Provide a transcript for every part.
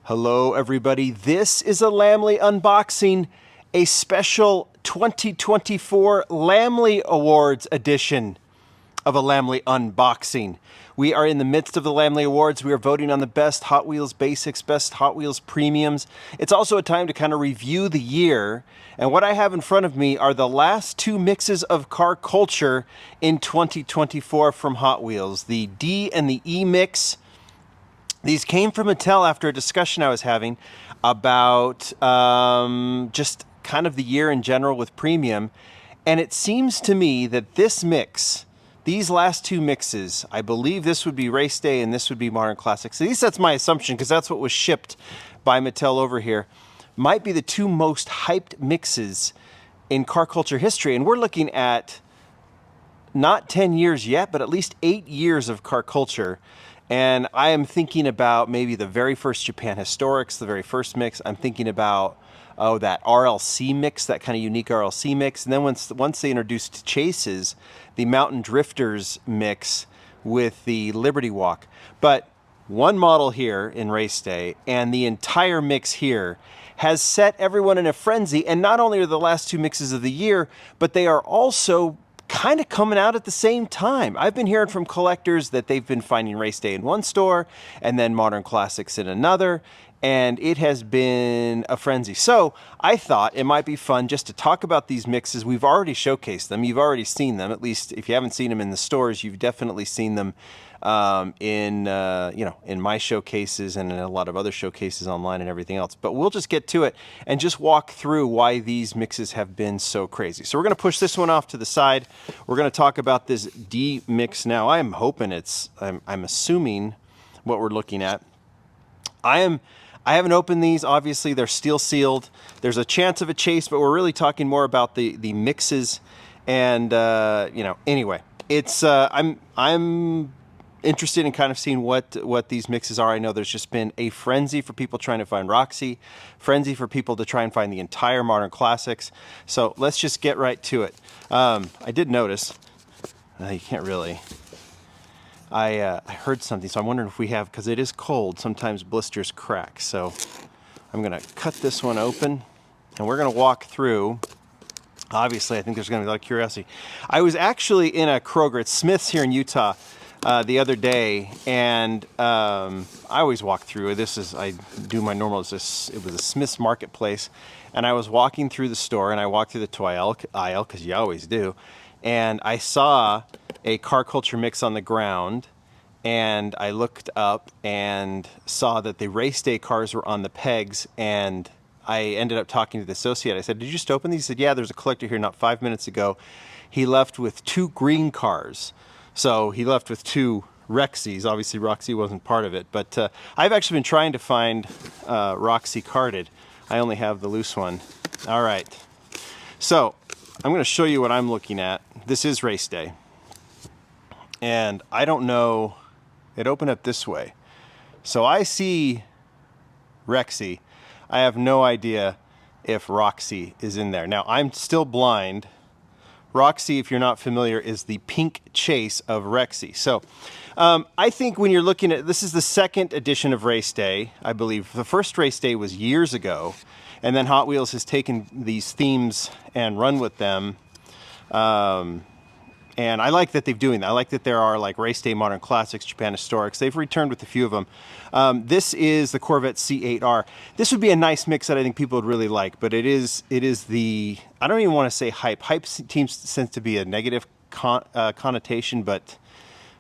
Hello everybody, this is a Lamley unboxing, a special 2024 Lamley Awards edition of a Lamley unboxing. We are in the midst of the Lamley Awards. We are voting on the best Hot Wheels basics, best Hot Wheels premiums. It's also a time to kind of review the year. And what I have in front of me are the last two mixes of car culture in 2024 from Hot Wheels, the D and the E mix. These came from Mattel after a discussion I was having about just kind of the year in general with premium. And it seems to me that this mix, these last two mixes, I believe this would be Race Day and this would be Modern Classics. At least that's my assumption because that's what was shipped by Mattel over here. Might be the two most hyped mixes in car culture history. And we're looking at not 10 years yet, but at least 8 years of car culture. And I am thinking about maybe the very first Japan Historics, the very first mix. I'm thinking about, that RLC mix, that kind of unique RLC mix. And then once they introduced Chases, the Mountain Drifters mix with the Liberty Walk. But one model here in Race Day and the entire mix here has set everyone in a frenzy. And not only are the last two mixes of the year, but they are also kind of coming out at the same time. I've been hearing from collectors that they've been finding Race Day in one store and then Modern Classics in another, and it has been a frenzy. So I thought it might be fun just to talk about these mixes. We've already showcased them. You've already seen them. At least if you haven't seen them in the stores, you've definitely seen them in my showcases and in a lot of other showcases online and everything else. But we'll just get to it and just walk through why these mixes have been so crazy. So we're going to push this one off to the side. We're going to talk about this D mix now. I'm hoping I'm assuming what we're looking at. I haven't opened these. Obviously, they're steel sealed. There's a chance of a chase, but we're really talking more about the mixes. And anyway, it's I'm interested in kind of seeing what these mixes are. I know there's just been a frenzy for people trying to find Roxy, frenzy for people to try and find the entire Modern Classics. So let's just get right to it. I did notice, you can't really, I heard something, so I'm wondering if we have, because it is cold, sometimes blisters crack. So I'm going to cut this one open and we're going to walk through. Obviously, I think there's going to be a lot of curiosity. I was actually in a Kroger, it's Smith's here in Utah, the other day, and I always walk through. I do my normal. It was a Smith's Marketplace, and I was walking through the store, and I walked through the toy aisle because you always do, and I saw a car culture mix on the ground, and I looked up and saw that the Race Day cars were on the pegs, and I ended up talking to the associate. I said, "Did you just open these?" He said, "Yeah, there's a collector here not 5 minutes ago. He left with 2 green cars." So he left with 2 Rexys. Obviously, Roxy wasn't part of it. But I've actually been trying to find Roxy carded. I only have the loose one. All right. So I'm going to show you what I'm looking at. This is Race Day. And I don't know. It opened up this way. So I see Rexy. I have no idea if Roxy is in there. Now, I'm still blind. Roxy, if you're not familiar, is the pink chase of Rexy. So I think when you're looking at, this is the second edition of Race Day, I believe. The first Race Day was years ago, and then Hot Wheels has taken these themes and run with them. And I like that they're doing that. I like that there are like Race Day, Modern Classics, Japan Historics. They've returned with a few of them. This is the Corvette C8R. This would be a nice mix that I think people would really like, but it is the, I don't even want to say hype. Hype seems to be a negative connotation, but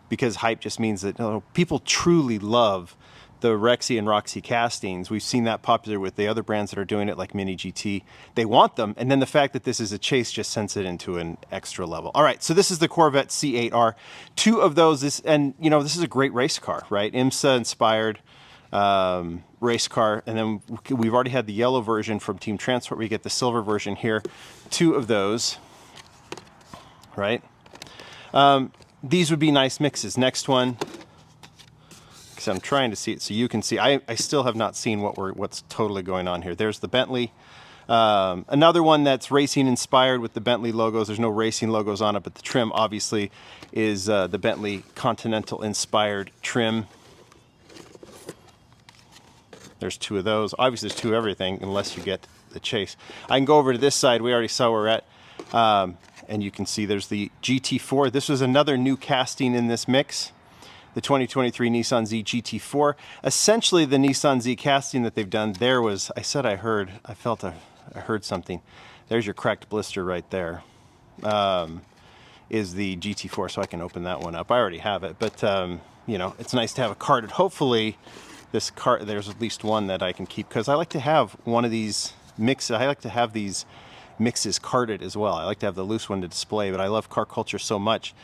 because hype just means that people truly love the Rexy and Roxy castings. We've seen that popular with the other brands that are doing it, like Mini GT. They want them, and then the fact that this is a chase just sends it into an extra level. All right, so this is the Corvette C8R. 2 of those, this is a great race car, right? IMSA-inspired race car, and then we've already had the yellow version from Team Transport. We get the silver version here. 2 of those, right? These would be nice mixes. Next one. So I'm trying to see it so you can see. I still have not seen what's totally going on here. There's the Bentley. Another one that's racing inspired with the Bentley logos. There's no racing logos on it, but the trim obviously is the Bentley Continental inspired trim. There's 2 of those. Obviously, there's 2 of everything, unless you get the chase. I can go over to this side. We already saw where we're at. And you can see there's the GT4. This was another new casting in this mix. The 2023 Nissan Z GT4. Essentially, the Nissan Z casting that they've done, there was, I heard something. There's your cracked blister right there. Is the GT4, so I can open that one up. I already have it, but you know, it's nice to have a carded. Hopefully, this card, there's at least one that I can keep, because I like to have one of these mixes. I like to have these mixes carded as well. I like to have the loose one to display, but I love car culture so much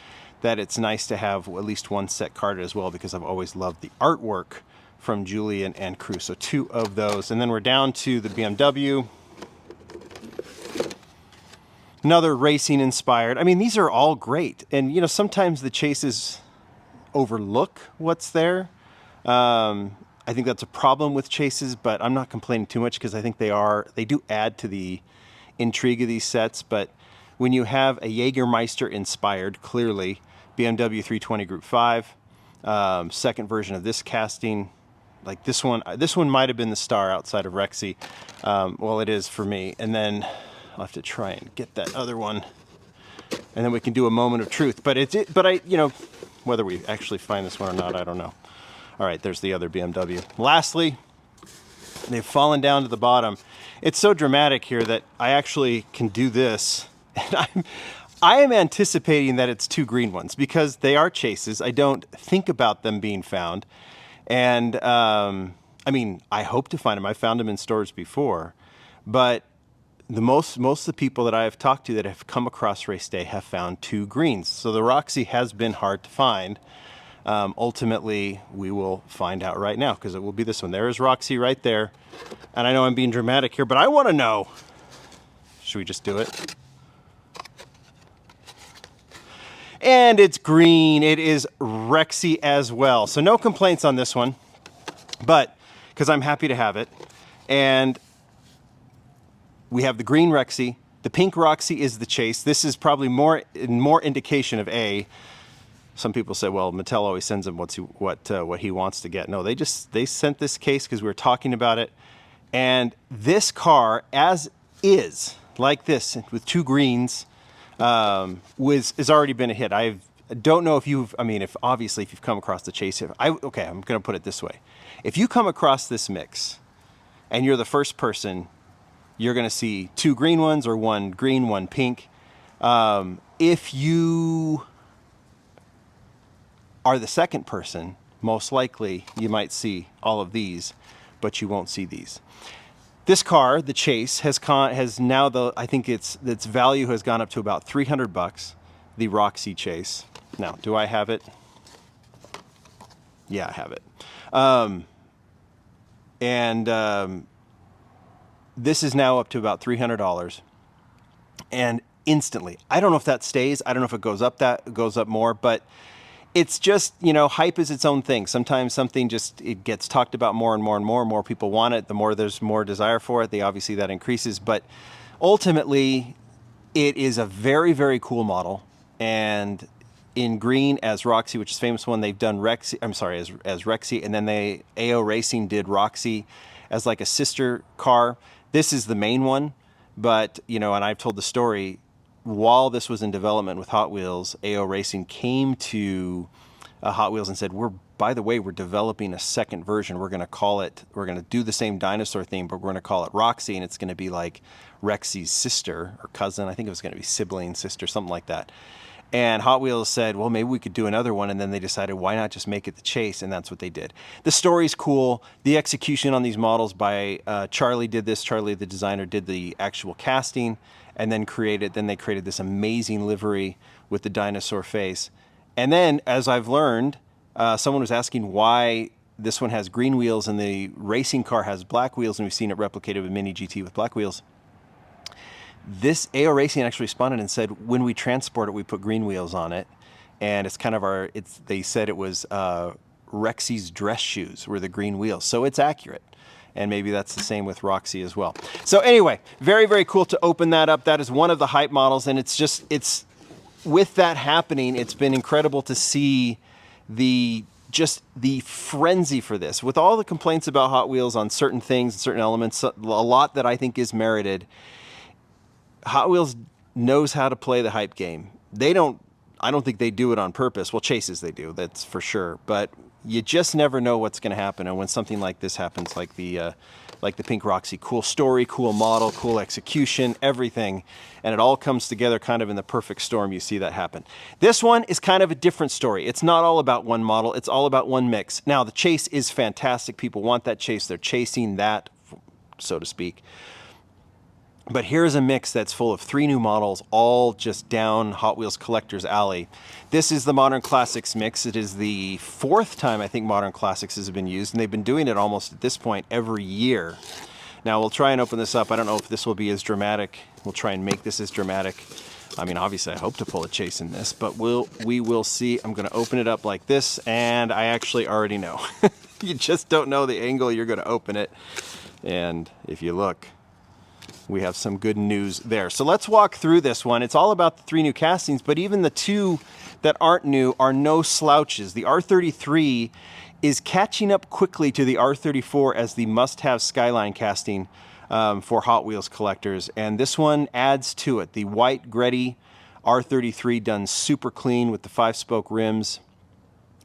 that it's nice to have at least one set carded as well, because I've always loved the artwork from Julian and crew. So 2 of those, and then we're down to the BMW. Another racing inspired. I mean, these are all great. And, you know, sometimes the chases overlook what's there. I think that's a problem with chases, but I'm not complaining too much, because I think they do add to the intrigue of these sets. But when you have a Jägermeister inspired, clearly, BMW 320 Group 5, second version of this casting, like this one might have been the star outside of Rexy. Well, it is for me. And then I'll have to try and get that other one, and then we can do a moment of truth. But you know, whether we actually find this one or not, I don't know. All right, there's the other BMW. Lastly, they've fallen down to the bottom. It's so dramatic here that I actually can do this, and I am anticipating that it's 2 green ones, because they are chases. I don't think about them being found, and I mean, I hope to find them. I found them in stores before, but most of the people that I have talked to that have come across race day have found 2 greens. So the Roxy has been hard to find. Ultimately, we will find out right now, because it will be this one. There is Roxy right there. And I know I'm being dramatic here, but I want to know. Should we just do it? And it's green. It is Rexy as well. So no complaints on this one, but because I'm happy to have it. And we have the green Rexy. The pink Roxy is the chase. This is probably more indication of A. Some people say, well, Mattel always sends him what he wants to get. No, they sent this case because we were talking about it. And this car, as is, like this, with 2 greens, has already been a hit. I don't know if you've come across the chase. Okay, I'm going to put it this way. If you come across this mix and you're the first person, you're going to see 2 green ones, or 1 green, 1 pink. If you are the second person, most likely you might see all of these, but you won't see these. This car, the Chase, has now I think its value has gone up to about $300. The Roxy Chase. Now, do I have it? Yeah, I have it. This is now up to about $300, and instantly, I don't know if that stays. I don't know if it goes up more, but it's just, you know, hype is its own thing. Sometimes something it gets talked about more and more and more. More people want it. The more there's more desire for it, obviously that increases. But ultimately, it is a very, very cool model. And in green as Roxy, which is a famous one, they've done Rexy. I'm sorry, as Rexy, and then AO Racing did Roxy as like a sister car. This is the main one, but, you know, and I've told the story, while this was in development with Hot Wheels, AO Racing came to Hot Wheels and said, by the way, we're developing a second version. We're going to do the same dinosaur theme, but we're going to call it Roxy, and it's going to be like Rexy's sister or cousin. I think it was going to be sibling, sister, something like that. And Hot Wheels said, well, maybe we could do another one. And then they decided, why not just make it the Chase? And that's what they did. The story's cool. The execution on these models by Charlie did this. Charlie, the designer, did the actual casting, and then they created this amazing livery with the dinosaur face. And then, as I've learned, someone was asking why this one has green wheels and the racing car has black wheels, and we've seen it replicated with Mini GT with black wheels. This AO Racing actually responded and said, when we transport it, we put green wheels on it. And it's kind of they said it was Rexy's dress shoes were the green wheels. So it's accurate. And maybe that's the same with Roxy as well. So anyway, very, very cool to open that up. That is one of the hype models. And with that happening, it's been incredible to see just the frenzy for this. With all the complaints about Hot Wheels on certain things, certain elements, a lot that I think is merited, Hot Wheels knows how to play the hype game. I don't think they do it on purpose. Well, chases they do, that's for sure. But you just never know what's going to happen. And when something like this happens, like the pink Roxy, cool story, cool model, cool execution, everything, and it all comes together kind of in the perfect storm, you see that happen. This one is kind of a different story. It's not all about one model. It's all about one mix. Now, the chase is fantastic. People want that chase. They're chasing that, so to speak. But here's a mix that's full of 3 new models, all just down Hot Wheels Collector's alley. This is the Modern Classics mix. It is the 4th time I think Modern Classics has been used, and they've been doing it almost at this point every year. Now we'll try and open this up. I don't know if this will be as dramatic. We'll try and make this as dramatic. I mean, obviously I hope to pull a chase in this, but we will see. I'm going to open it up like this, and I actually already know. You just don't know the angle you're going to open it. And if you look, we have some good news there. So let's walk through this one. It's all about the 3 new castings, but even the 2 that aren't new are no slouches. The R33 is catching up quickly to the R34 as the must-have Skyline casting for Hot Wheels collectors. And this one adds to it. The white Gretty R33 done super clean with the 5-spoke rims.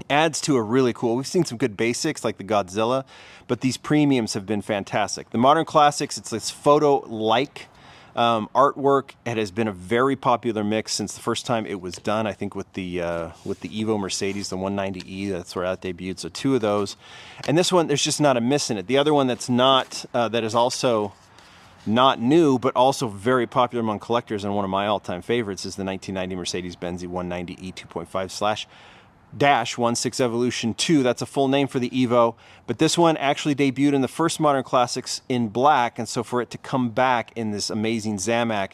Adds to a really cool, we've seen some good basics like the Godzilla, but these premiums have been fantastic. The Modern Classics, it's this photo-like artwork. It has been a very popular mix since the first time it was done, I think with the Evo Mercedes, the 190E, that's where that debuted, so 2 of those. And this one, there's just not a miss in it. The other one that's not, that is also not new, but also very popular among collectors and one of my all-time favorites is the 1990 Mercedes-Benz 190E 2.5/16 Evolution 2. That's a full name for the Evo, but this one actually debuted in the first Modern Classics in black, and so for it to come back in this amazing Zamac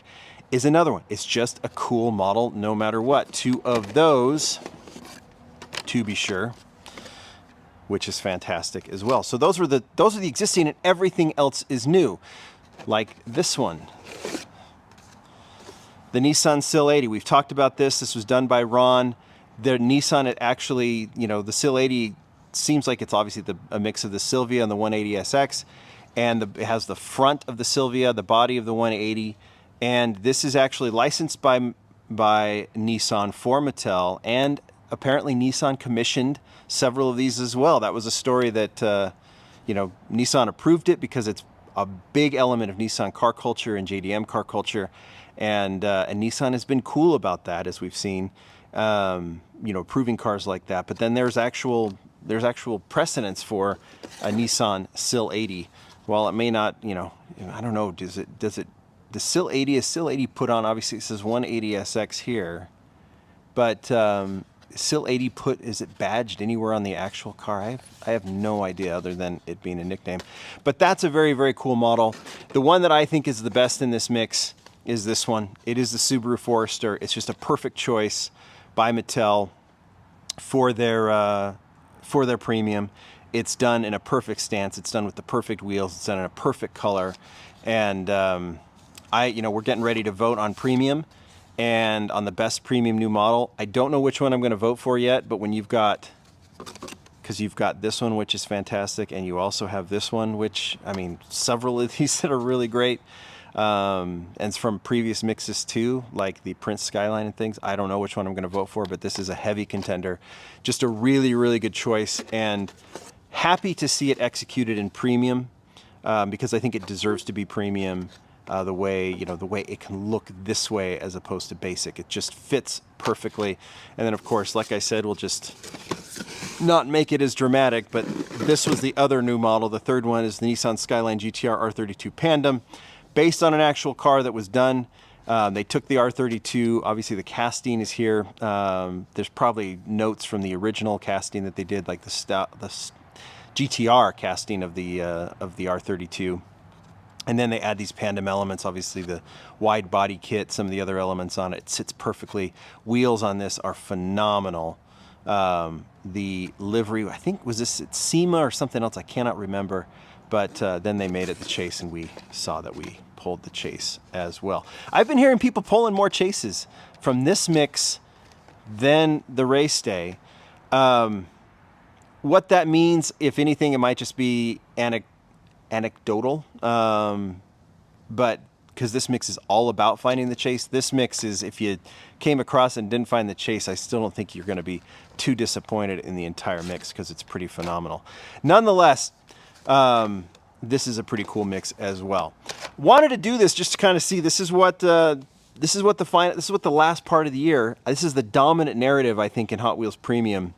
is another one. It's just a cool model no matter what. 2 of those, to be sure, which is fantastic as well. So those are the existing, and everything else is new. Like this one, the Nissan Sil 80. We've talked about this. This was done by Ron. The Nissan, it actually, you know, the Sil 80 seems like it's obviously a mix of the Silvia and the 180SX, and it has the front of the Silvia, the body of the 180, and this is actually licensed by Nissan for Mattel, and apparently Nissan commissioned several of these as well. That was a story that, you know, Nissan approved it because it's a big element of Nissan car culture and JDM car culture, and Nissan has been cool about that, as we've seen. You know, approving cars like that. But then there's actual precedence for a Nissan Sil 80. While it may not, you know, I don't know, the Sil 80 is Sil 80 put on, obviously it says 180SX here, but Sil 80 is it badged anywhere on the actual car? I have no idea other than it being a nickname. But that's a very, very cool model. The one that I think is the best in this mix is this one. It is the Subaru Forester. It's just a perfect choice by Mattel for their premium. It's done in a perfect stance. It's done with the perfect wheels. It's done in a perfect color. And you know, we're getting ready to vote on premium and on the best premium new model. I don't know which one I'm going to vote for yet, but when you've got this one, which is fantastic, and you also have this one, which, I mean, several of these that are really great. And it's from previous mixes too, like the Prince Skyline and things. I don't know which one I'm going to vote for, but this is a heavy contender. Just a really, really good choice, and happy to see it executed in premium, because I think it deserves to be premium. The way it can look this way as opposed to basic. It just fits perfectly. And then of course, like I said, we'll just not make it as dramatic, but this was the other new model. The third one is the Nissan Skyline GT-R R32 Pandem, based on an actual car that was done. They took the R32, obviously the casting is here. There's probably notes from the original casting that they did, like the GT-R casting of the R32. And then they add these Pandem elements, obviously the wide body kit, some of the other elements on it. It sits perfectly. Wheels on this are phenomenal. The livery, I think, was this SEMA or something else? I cannot remember. But then they made it the chase, and we saw that we pulled the chase as well. I've been hearing people pulling more chases from this mix than the race day. What that means, if anything, it might just be anecdotal. But because this mix is all about finding the chase, this mix is, if you came across and didn't find the chase, I still don't think you're going to be too disappointed in the entire mix because it's pretty phenomenal. Nonetheless, this is a pretty cool mix as well. Wanted to do this just to kind of see, this is what the last part of the year, this is the dominant narrative, I think, in Hot Wheels Premium,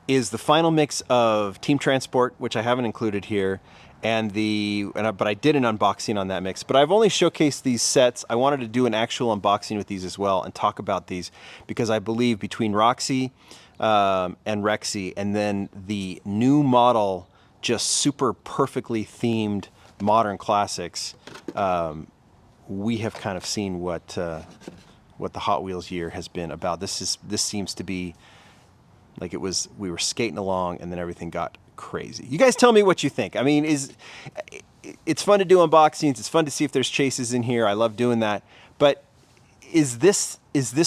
is the final mix of Team Transport, which I haven't included here, but I did an unboxing on that mix. But I've only showcased these sets. I wanted to do an actual unboxing with these as well and talk about these because I believe between Roxy and Rexy and then the new model, just super perfectly themed modern classics, we have kind of seen what the Hot Wheels year has been about. This seems to be like we were skating along and then everything got crazy. You guys tell me what you think. I mean, it's fun to do unboxings. It's fun to see if there's chases in here. I love doing that. But is this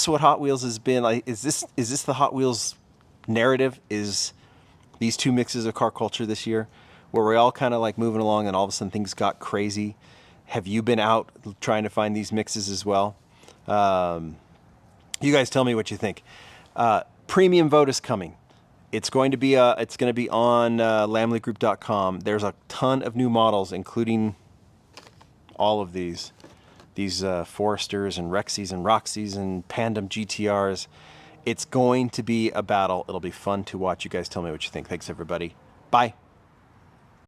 what Hot Wheels has been like? Is this the Hot Wheels narrative? Is these two mixes of car culture this year, where we're all kind of like moving along and all of a sudden things got crazy? Have you been out trying to find these mixes as well? You guys tell me what you think. Premium vote is coming. It's going to be on lamleygroup.com. There's a ton of new models, including all of these Foresters and Rexys and Roxys and Pandem GT-Rs. It's going to be a battle. It'll be fun to watch. You guys tell me what you think. Thanks, everybody. Bye.